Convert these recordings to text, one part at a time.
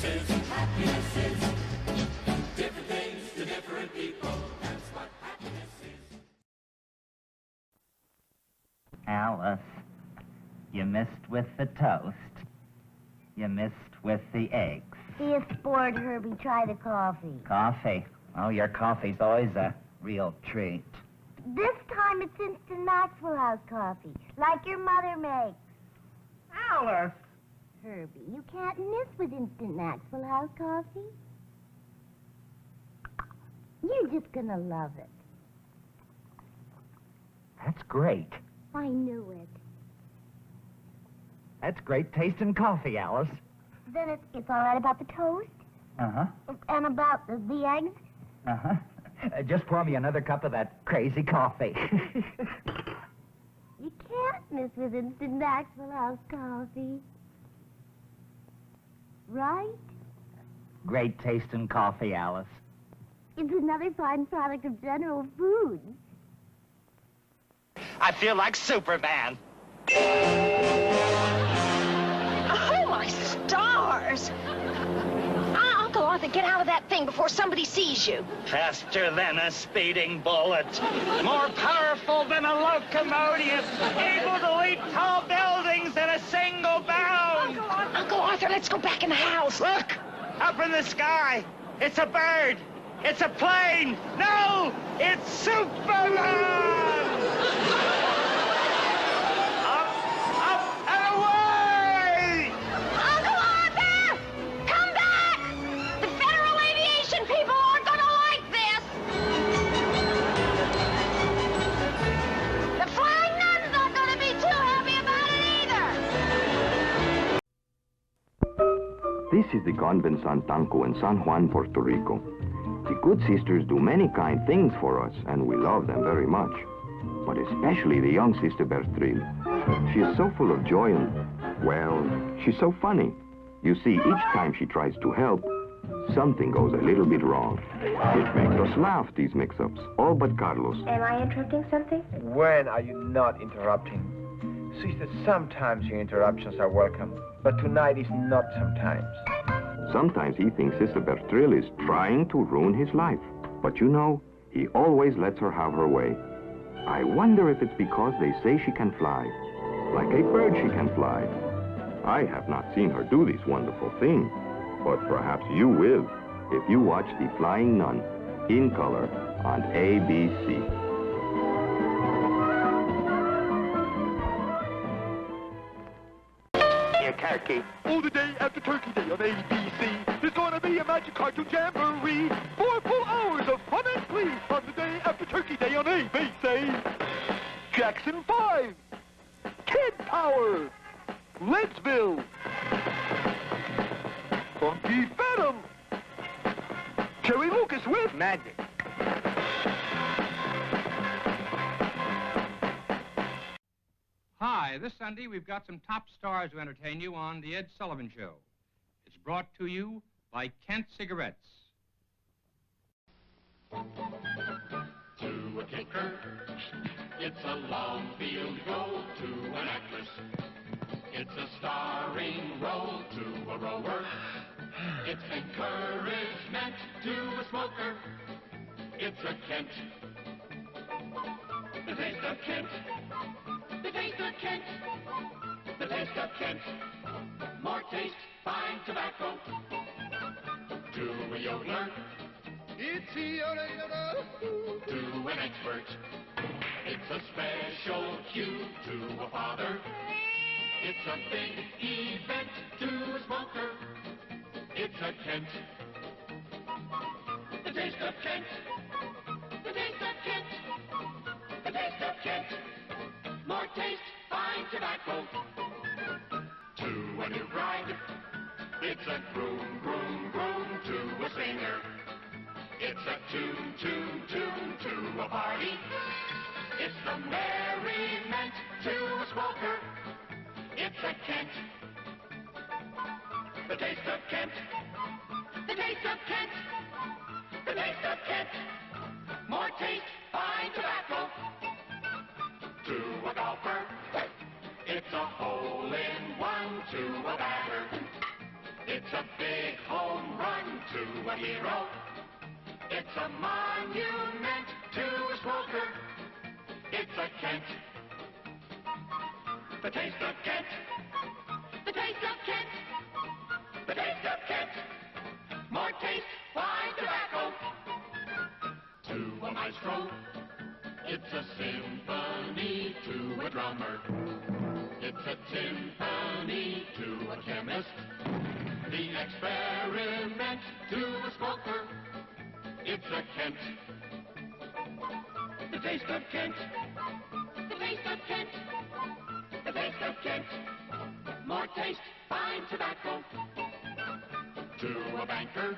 Happiness is different things to different people. That's what happiness is. Alice, you missed with the toast. You missed with the eggs. See you bored, Herbie. Try the coffee. Coffee? Oh, your coffee's always a real treat. This time it's instant Maxwell House coffee, like your mother makes. Alice! Herbie, you can't miss with instant Maxwell House coffee. You're just gonna love it. That's great. I knew it. That's great tasting coffee, Alice. Then it's all right about the toast? Uh-huh. And about the eggs? Uh-huh. Just pour me another cup of that crazy coffee. You can't miss with instant Maxwell House coffee. Right? Great tasting coffee, Alice. It's another fine product of General Foods. I feel like Superman. Oh, my stars! Uncle Arthur, get out of that thing before somebody sees you. Faster than a speeding bullet. More powerful than a locomotive. Able to leap tall buildings in a single bound. Uncle Arthur, let's go back in the house. Look! Up in the sky! It's a bird! It's a plane! No! It's Superman! Up and away! Uncle Arthur! Come back! The Federal Aviation people aren't gonna like this! The Flying Nuns aren't gonna be too happy about it either! This is the convent San Tanco in San Juan, Puerto Rico. The good sisters do many kind things for us, and we love them very much. But especially the young sister Bertrille. She is so full of joy and, well, she's so funny. You see, each time she tries to help, something goes a little bit wrong. It makes us laugh, these mix-ups, all but Carlos. Am I interrupting something? When are you not interrupting? Sister, sometimes your interruptions are welcome, but tonight is not sometimes. Sometimes he thinks Sister Bertrille is trying to ruin his life. But you know, he always lets her have her way. I wonder if it's because they say she can fly. Like a bird she can fly. I have not seen her do this wonderful thing, but perhaps you will if you watch The Flying Nun in color on ABC. Here, Turkey. Oh, the day after Turkey Day on ABC. There's gonna be a magic cartoon jamboree. 4 full hours of fun and glee on the day after Turkey Day on ABC. Jackson 5. Kid Power. Leadsville. Funky Phantom. Jerry Lucas with Magic. Hi, this Sunday we've got some top stars to entertain you on The Ed Sullivan Show. It's brought to you by Kent Cigarettes. To a tinker, it's a long field to go. To an actress, it's a starring role. To a rower, it's encouragement. To a smoker, it's a Kent. The taste of Kent. The taste of Kent. The taste of Kent. More taste, fine tobacco. To a yodeler, it's a yodeler. To an expert, it's a special cue. To a father, it's a big event. To a smoker, it's a Kent. The taste of Kent. The taste of Kent. The taste of Kent. More taste, fine tobacco. To a new bride, it's a groom, groom, groom. To a singer, it's a tune, tune, tune. To a party, it's the merriment. To a smoker, it's a Kent. The taste of Kent. The taste of Kent. The taste of Kent. More taste, fine tobacco. To a golfer, it's a hole-in-one. To a batter, It's a big home run to a hero. It's a monument to a smoker. It's a Kent. The taste of Kent. The taste of Kent. The taste of Kent. More taste, fine tobacco. To a maestro. It's a symphony to a drummer. It's a timpani to a chemist. The experiment to a smoker. It's a Kent. The taste of Kent. The taste of Kent. The taste of Kent. More taste, fine tobacco. To a banker.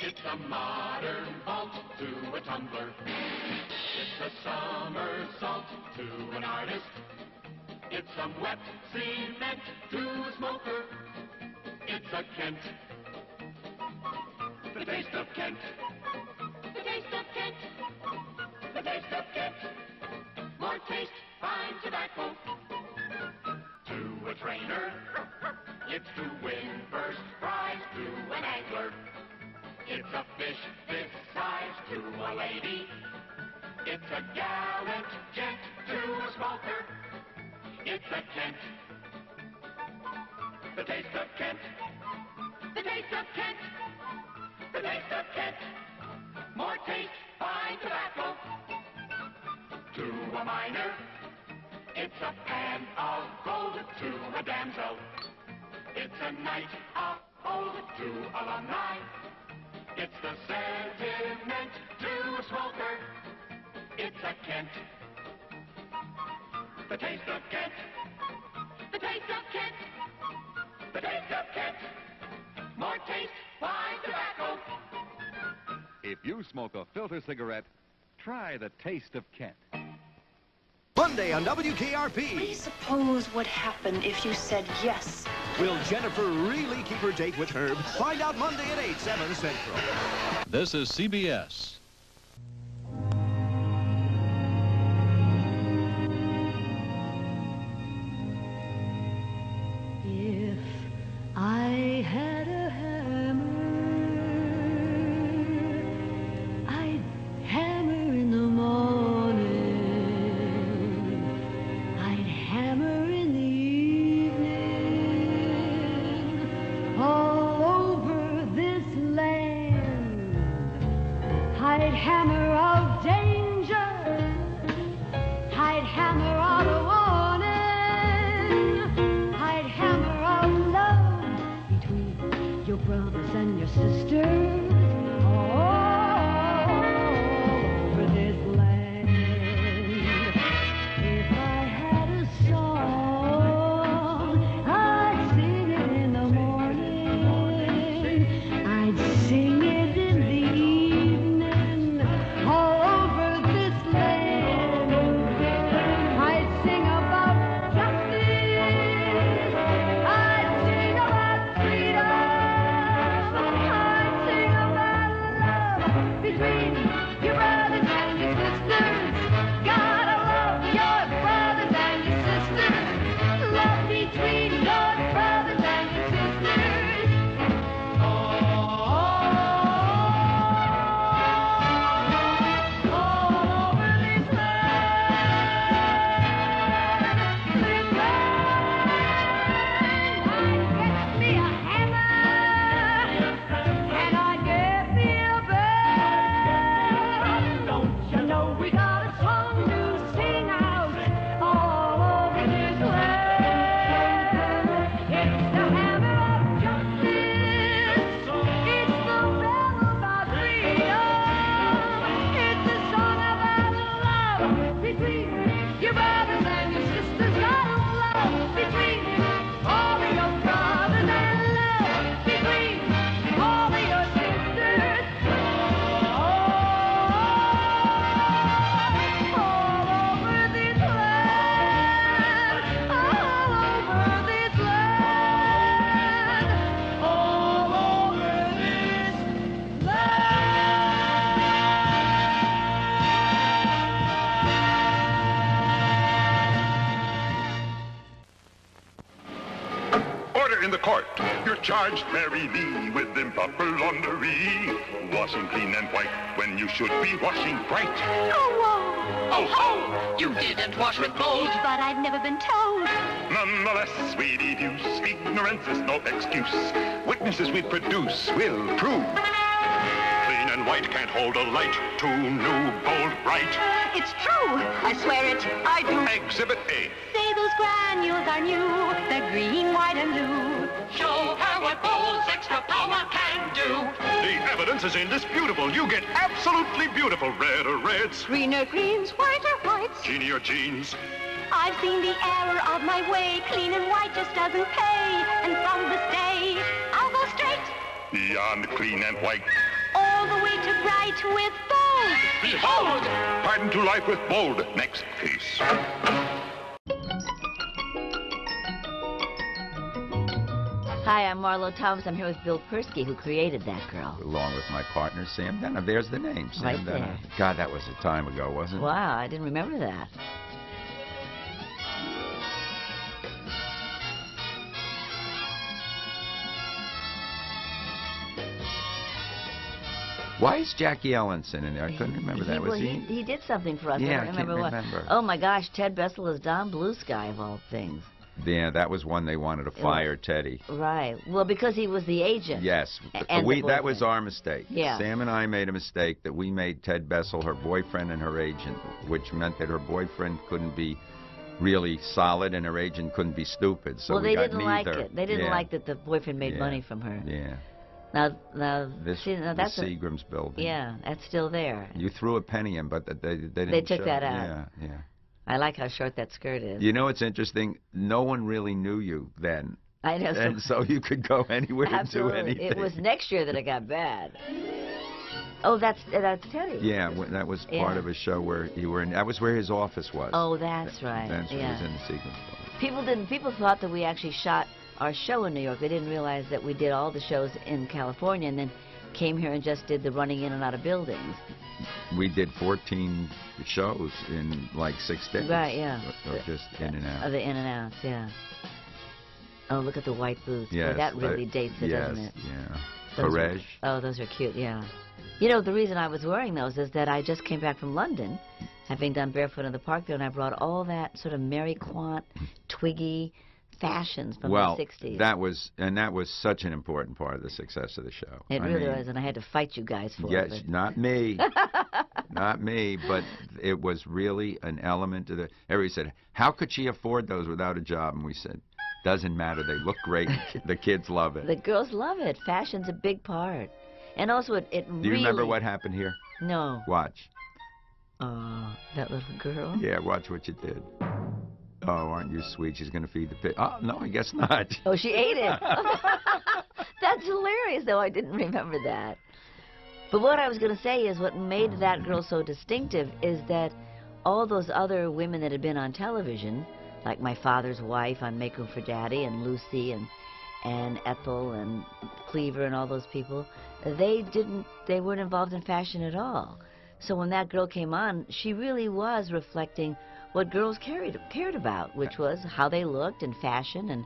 It's a modern vault to a tumbler. It's a somersault to an artist. It's some wet cement to a smoker. It's a Kent. The taste of Kent. The taste of Kent. The taste of Kent. More taste, fine tobacco. To a trainer. It's to win first prize to an angler. It's a fish this size to a lady. It's a gallant gent to a smoker. It's a Kent. The taste of Kent. The taste of Kent. The taste of Kent. More taste, fine tobacco. To a miner. It's a pan of gold to a damsel. It's a night of old to alumni. It's the sentiment to a smoker. It's a Kent. The taste of Kent. The taste of Kent. The taste of Kent. More taste, fine tobacco. If you smoke a filter cigarette, try the taste of Kent. Monday on WKRP. Please suppose what happened if you said yes. Will Jennifer really keep her date with Herb? Find out Monday at 8, 7 Central. This is CBS. If I had a hammer, I'd hammer in the morning. I'd hammer in the evening. All over this land, I'd hammer out danger. I'd hammer out a warning. I'd hammer out love between your brothers and your sisters. All over this land. If I had a song, I'd sing it in the morning. I'd sing it in the evening. All over this land. I'd sing about justice. I'd sing about freedom. I'd sing about love between your brothers and your sisters. Gotta love your brothers and your sisters. Love between your brothers and your sisters. All over this I'd get me a hammer, and I'd get me a bell. charged merrily with improper laundry. Washing clean and white when you should be washing bright. Oh, whoa. Oh, ho! You didn't wash with mold. But I've never been told. Nonetheless, we deduce ignorance is no excuse. Witnesses we produce will prove. Clean and white can't hold a light too new, bold, bright. It's true. I swear it. I do. Exhibit A. Say those granules are new. They're green, white, and blue. Show her what Bold's extra power can do. The evidence is indisputable. You get absolutely beautiful red or reds. Greener greens, whiter whites. Genie or jeans. I've seen the error of my way. Clean and white just doesn't pay. And from this day, I'll go straight. Beyond clean and white. All the way to bright with Bold. Behold! Pardon to life with Bold. Next case. Hi, I'm Marlo Thomas. I'm here with Bill Persky, who created that girl. Along with my partner, Sam Denner. There's the name, Sam Right Denner. there. God, that was a time ago, wasn't it? Wow, I didn't remember that. Why is Jackie Ellenson in there? I couldn't remember that. Was He did something for us. Yeah, I don't I can't remember remember. what. Oh my gosh, Ted Bessel is Don Blue Sky of all things. Yeah, that was one they wanted to fire Teddy. Right. Well, because he was the agent. Yes, And the that was boyfriend. our mistake. Yeah. Sam and I made a mistake that we made Ted Bessel her boyfriend and her agent, which meant that her boyfriend couldn't be really solid and her agent couldn't be stupid. So well, we they got didn't like neither. it. They didn't Yeah. like that the boyfriend made Yeah. money from her. Yeah. Now, This see, now the that's Seagram's building. Yeah, that's still there. You threw a penny in, but they didn't. They took show that it. out. Yeah, yeah. I like how short that skirt is. You know what's interesting? No one really knew you then. I know. And so you could go anywhere and do Absolutely. anything. It was next year that it got bad. Oh, that's Teddy. Yeah, that was part of a show where you were in. That was where his office was. Oh, that's right. That's where yeah. he was in the Seagram's building. People thought that we actually shot our show in New York. They didn't realize that we did all the shows in California and then came here and just did the running in and out of buildings. We did 14 shows in like 6 days. Right, yeah. Or just in and out. The in and outs, yeah. Oh, look at the white boots. Boy, Yes, that really dates it, yes, doesn't it? Yeah. Those are- Perez. Oh, those are cute, yeah. You know, the reason I was wearing those is that I just came back from London, having done Barefoot in the Park there, and I brought all that sort of Mary Quant, Twiggy fashions from the 60s. that was such an important part of the success of the show. It I really mean, was, and I had to fight you guys for Yes, it. not me. Not me, but it was really an element of the... Everybody said, how could she afford those without a job? And we said, doesn't matter. They look great. The kids love it. The girls love it. Fashion's a big part. And also, it really... Do you remember what happened here? No. Watch. That little girl? Yeah, watch what you did. Oh, aren't you sweet? She's going to feed the pig. Oh, no, I guess not. Oh, she ate it. That's hilarious, though. I didn't remember that. But what I was going to say is what made that girl so distinctive is that all those other women that had been on television, like my father's wife on Make Room for Daddy and Lucy and Ethel and Cleaver and all those people, they weren't involved in fashion at all. So when that girl came on, she really was reflecting what girls cared about, which was how they looked and fashion,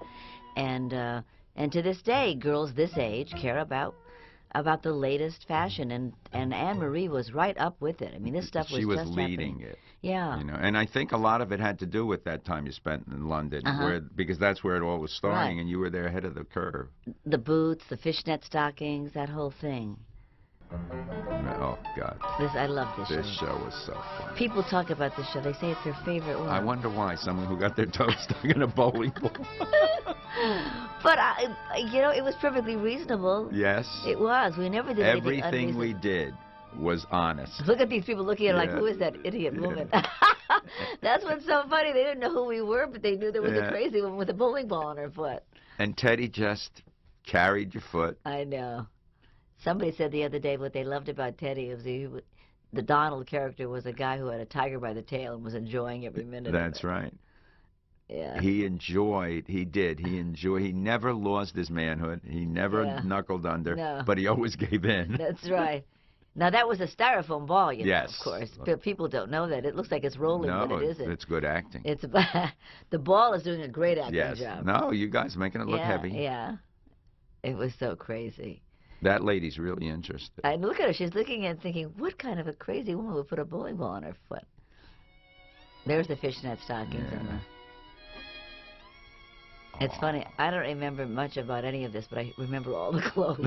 and to this day, girls this age care about the latest fashion, and Anne Marie was right up with it. I mean, this stuff was She was just leading happening. it. Yeah. You know, and I think a lot of it had to do with that time you spent in London, because that's where it all was starting, Right. and you were there ahead of the curve. The boots, the fishnet stockings, that whole thing. Oh, God. I love this show. This show was so fun. People talk about this show. They say it's their favorite one. I wonder why. Someone who got their toes stuck in a bowling ball. But, you know, it was perfectly reasonable. Yes. It was. We never did anything Everything we unreasonable. did was honest. Look at these people looking at it like, Yeah. who is that idiot woman? That's what's so funny. They didn't know who we were, but they knew there was a Yeah. crazy one with a bowling ball on her foot. And Teddy just carried your foot. I know. Somebody said the other day what they loved about Teddy was the Donald character was a guy who had a tiger by the tail and was enjoying every minute That's of it. right. Yeah. He never lost his manhood. He never Yeah. knuckled under, No. but he always gave in. That's right. Now, that was a styrofoam ball, you know, Yes. of course. But people don't know that. It looks like it's rolling, No, but it isn't. it's good acting. It's the ball is doing a great acting Yes. job. No, you guys making it look yeah, heavy. Yeah. It was so crazy. That lady's really interested. And look at her. She's looking and thinking, what kind of a crazy woman would put a bowling ball on her foot? There's the fishnet stockings. Yeah. And it's funny. I don't remember much about any of this, but I remember all the clothes.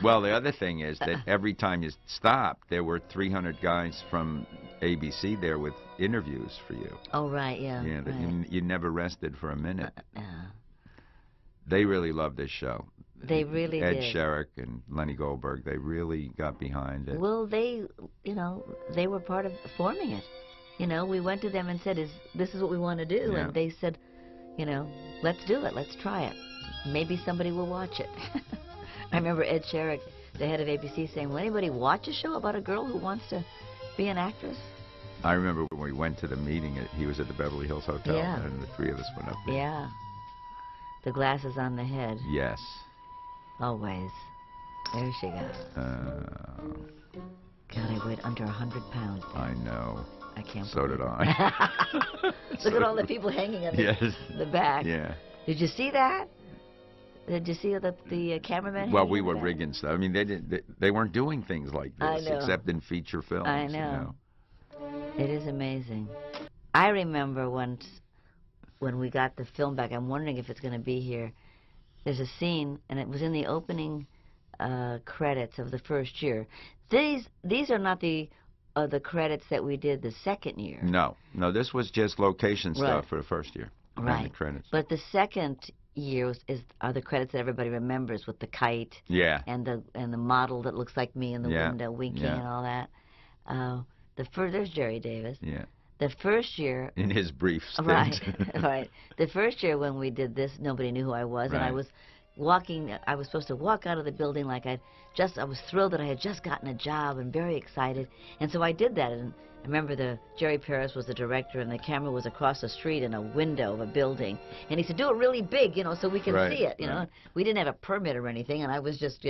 Well, the other thing is that every time you stopped, there were 300 guys from ABC there with interviews for you. Oh, right, yeah. Yeah, that right. you never rested for a minute. They really loved this show. They really Ed did. Sherrick and Lenny Goldberg, they really got behind it. Well, they, they were part of forming it. We went to them and said, this is what we want to do. Yeah. And they said, let's do it. Let's try it. Maybe somebody will watch it. I remember Ed Sherrick, the head of ABC, saying, will anybody watch a show about a girl who wants to be an actress? I remember when we went to the meeting, he was at the Beverly Hills Hotel, Yeah. and the three of us went up there. Yeah. The glasses on the head. Yes. Always. There she goes. God, I weighed under 100 pounds. I know. I can't So did I. Look at all the people hanging on the back. Yeah. Did you see that? Did you see the cameraman? Well, hanging we on were the back? rigging stuff. I mean, they weren't doing things like I this know. except in feature films. I you know. It is amazing. I remember once when we got the film back, I'm wondering if it's going to be here. There's a scene, and it was in the opening credits of the first year. These are not the credits that we did the second year. No, this was just location stuff Right. for the first year. And Right. the credits. But the second year are the credits that everybody remembers with the kite. Yeah. And the model that looks like me in the Yeah. window winking Yeah. and all that. There's Jerry Davis. Yeah. The first year. In his brief stint. Right. Right. The first year when we did this, nobody knew who I was, and I Right. was walking. I was supposed to walk out of the building like I was thrilled that I had just gotten a job and very excited, and so I did that. And I remember Jerry Paris was the director, and the camera was across the street in a window of a building, and he said, "Do it really big, so we can Right, see it." right. We didn't have a permit or anything, and I was just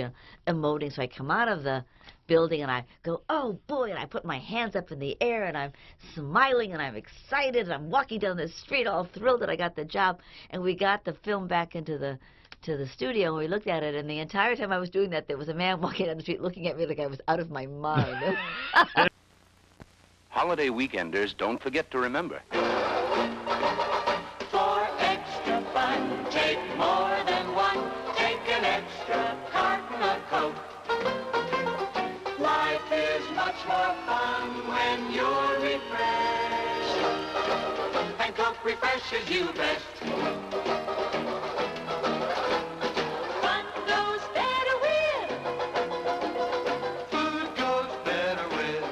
emoting. So I come out of the building and I go, "Oh boy!" and I put my hands up in the air and I'm smiling and I'm excited and I'm walking down the street all thrilled that I got the job. And we got the film back into the studio and we looked at it, and the entire time I was doing that, there was a man walking down the street looking at me like I was out of my mind. Holiday weekenders, don't forget to remember. For extra fun, take more than one. Take an extra carton of Coke. Life is much more fun when you're refreshed. And Coke refreshes you best. Fun goes better with. Food goes better with.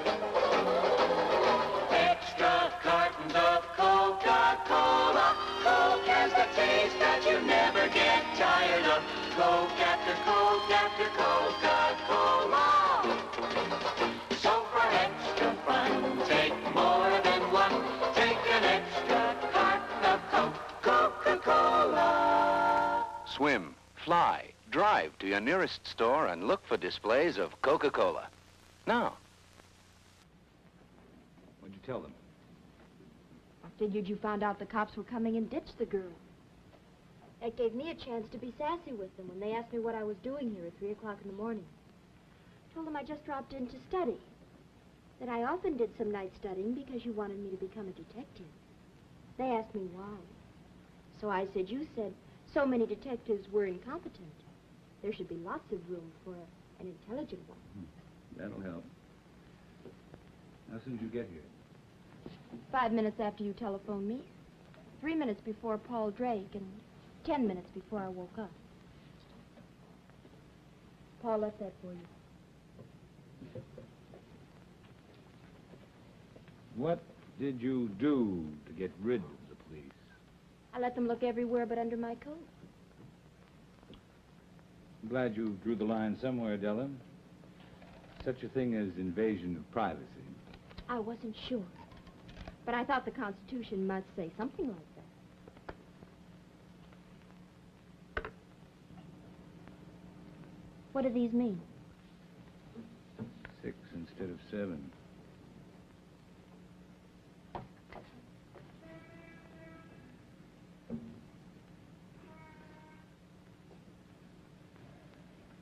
Extra cartons of Coca-Cola. Coke has the taste that you never get tired of. Coke after Coke after Coca-Cola. So for extra fun, take more than one. Take an extra carton of Coke, Coca-Cola. Swim, fly, drive to your nearest store and look for displays of Coca-Cola. Now. What'd you tell them? I figured you found out the cops were coming and ditched the girl. That gave me a chance to be sassy with them when they asked me what I was doing here at 3 o'clock in the morning. Told them I just dropped in to study. That I often did some night studying because you wanted me to become a detective. They asked me why. So I said, you said so many detectives were incompetent. There should be lots of room for an intelligent one. That'll help. How soon did you get here? 5 minutes after you telephoned me. 3 minutes before Paul Drake, and 10 minutes before I woke up. Paul left that for you. What did you do to get rid of the police? I let them look everywhere but under my coat. I'm glad you drew the line somewhere, Della. Such a thing as invasion of privacy. I wasn't sure. But I thought the Constitution must say something like that. What do these mean? 6 instead of 7.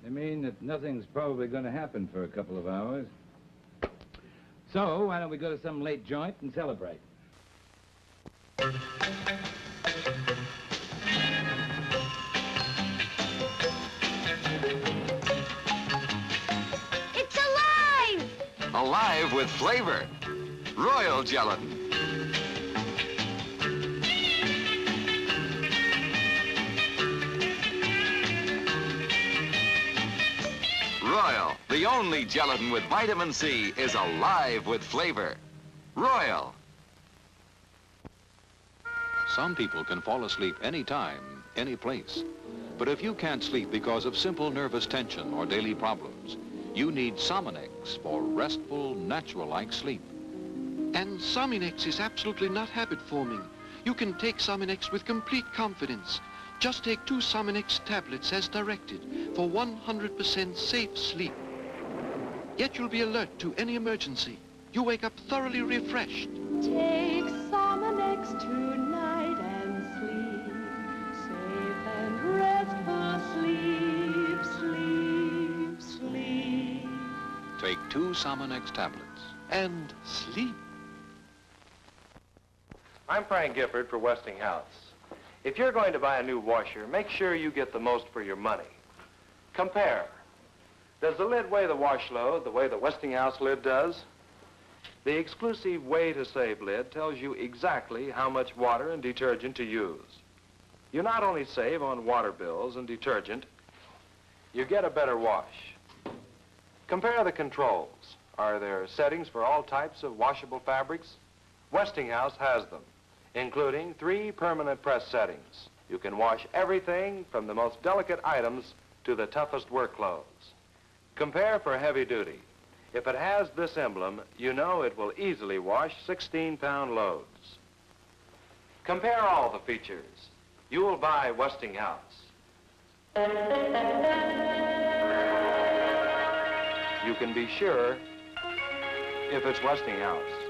They mean that nothing's probably going to happen for a couple of hours. So, why don't we go to some late joint and celebrate? It's alive! Alive with flavor. Royal Gelatin. Royal, the only gelatin with vitamin C, is alive with flavor. Royal. Some people can fall asleep anytime, any place. But if you can't sleep because of simple nervous tension or daily problems, you need Sominex for restful, natural-like sleep. And Sominex is absolutely not habit-forming. You can take Sominex with complete confidence. Just take 2 Sominex tablets as directed for 100% safe sleep. Yet you'll be alert to any emergency. You wake up thoroughly refreshed. Take Sominex tonight and sleep. Safe and restful sleep, sleep, sleep. Take 2 Sominex tablets. And sleep. I'm Frank Gifford for Westinghouse. If you're going to buy a new washer, make sure you get the most for your money. Compare. Does the lid weigh the wash load the way the Westinghouse lid does? The exclusive Way to Save lid tells you exactly how much water and detergent to use. You not only save on water bills and detergent, you get a better wash. Compare the controls. Are there settings for all types of washable fabrics? Westinghouse has them, including 3 permanent press settings. You can wash everything from the most delicate items to the toughest work clothes. Compare for heavy duty. If it has this emblem, you know it will easily wash 16-pound loads. Compare all the features. You will buy Westinghouse. You can be sure if it's Westinghouse.